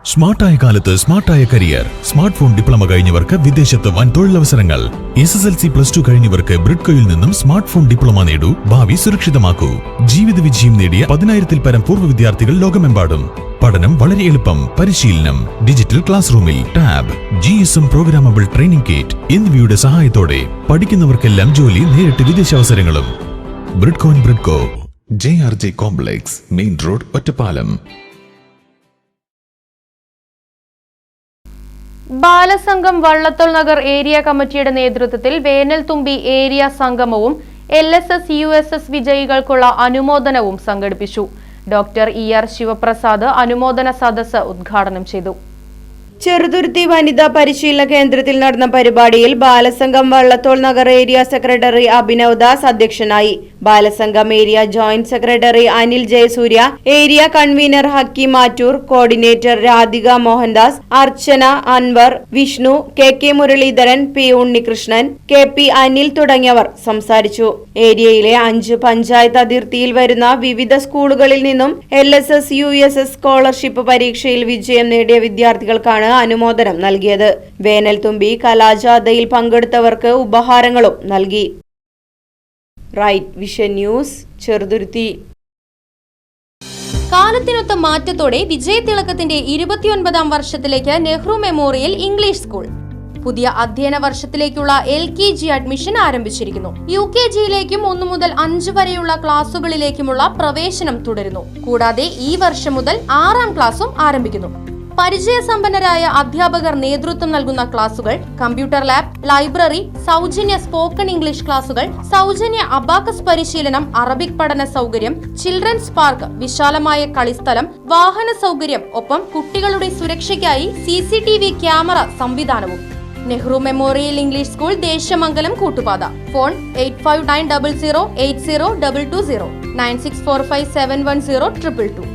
സ്മാർട്ടായ കാലത്ത് സ്മാർട്ടായ career. Smart phone diploma കഴിഞ്ഞവർക്ക് വിദേശത്ത് വൻ തൊഴിലവസരങ്ങൾ. SSLC +2 കഴിഞ്ഞവർക്ക് ബ്രിഡ്കോയിൽ നിന്നും സ്മാർട്ട് ഫോൺ ഡിപ്ലോമ നേടൂ. ഭാവി സുരക്ഷിതമാക്കൂ. ജീവിത വിജയം നേടിയ 10,000-ൽ പരം പൂർവ്വ വിദ്യാർത്ഥികൾ ലോകമെമ്പാടും. പഠനം വളരെ എളുപ്പം. പരിശീലനം ഡിജിറ്റൽ ക്ലാസ് റൂമിൽ, tab, GSM programmable training kit എന്നിവയുടെ സഹായത്തോടെ പഠിക്കുന്നവർക്കെല്ലാം ജോലി, നേരിട്ട് വിദേശാവസരങ്ങളും. Bridco JRJ complex, main road, Ottapalam. Balasangham Vallathol Nagar area കമ്മിറ്റിയുടെ നേതൃത്വത്തിൽ വേനൽത്തുമ്പി ഏരിയ സംഗമവും LSS USS വിജയികൾക്കുള്ള അനുമോദനവും സംഘടിപ്പിച്ചു. ഡോക്ടർ ER ശിവപ്രസാദ് അനുമോദന സദസ്സ് ഉദ്ഘാടനം ചെയ്തു. ചെറുതുരുത്തി വനിതാ പരിശീലന കേന്ദ്രത്തിൽ നടന്ന പരിപാടിയിൽ ബാലസംഘം വള്ളത്തോൾ നഗർ ഏരിയ സെക്രട്ടറി അഭിനവ് ദാസ് അധ്യക്ഷനായി. Balasangham area joint secretary Anil Jayasurya, area convener Hakeem Mattoor, coordinator Radhika Mohandas, Archana, Anwar, Vishnu, KK Muraleedharan, P Unnikrishnan, KP Anil തുടങ്ങിയവർ സംസാരിച്ചു. ഏരിയയിലെ 5 പഞ്ചായത്ത് അതിർത്തിയിൽ വരുന്ന വിവിധ സ്കൂളുകളിൽ നിന്നും LSS USS സ്കോളർഷിപ്പ് പരീക്ഷയിൽ വിജയം നേടിയ വിദ്യാർത്ഥികൾക്കാണ് അനുമോദനം നൽകിയത്. വേനൽത്തുമ്പി കലാജാഥയിൽ പങ്കെടുത്തവർക്ക് ഉപഹാരങ്ങളും നൽകി. Right Vision News, Cheruthuruthy. കാലത്തിനൊത്ത മാറ്റത്തോടെ വിജയതിളക്കത്തിന്റെ 29ാം വർഷത്തിലേക്ക് നെഹ്റു മെമ്മോറിയൽ ഇംഗ്ലീഷ് സ്കൂൾ. പുതിയ അധ്യയന വർഷത്തിലേക്കുള്ള LKG അഡ്മിഷൻ ആരംഭിച്ചിരിക്കുന്നു. UKGയിലേക്കും 1 മുതൽ 5 വരെയുള്ള ക്ലാസുകളിലേക്കുമുള്ള പ്രവേശനം തുടരുന്നു. കൂടാതെ ഈ വർഷം മുതൽ 6ാം ക്ലാസും ആരംഭിക്കുന്നു. പരിചയസമ്പന്നരായ അധ്യാപകർ നേതൃത്വം നൽകുന്ന ക്ലാസുകൾ, കമ്പ്യൂട്ടർ ലാബ്, ലൈബ്രറി, സൗജന്യ സ്പോക്കൺ ഇംഗ്ലീഷ് ക്ലാസുകൾ, സൗജന്യ അബാക്കസ് പരിശീലനം, അറബിക് പഠന സൗകര്യം, ചിൽഡ്രൻസ് പാർക്ക്, വിശാലമായ കളിസ്ഥലം, വാഹന സൗകര്യം, ഒപ്പം കുട്ടികളുടെ സുരക്ഷയ്ക്കായി CCTV ക്യാമറ സംവിധാനവും. Nehru Memorial English School, Desamangalam, Koottupatha. Phone 8590080220 9645710222.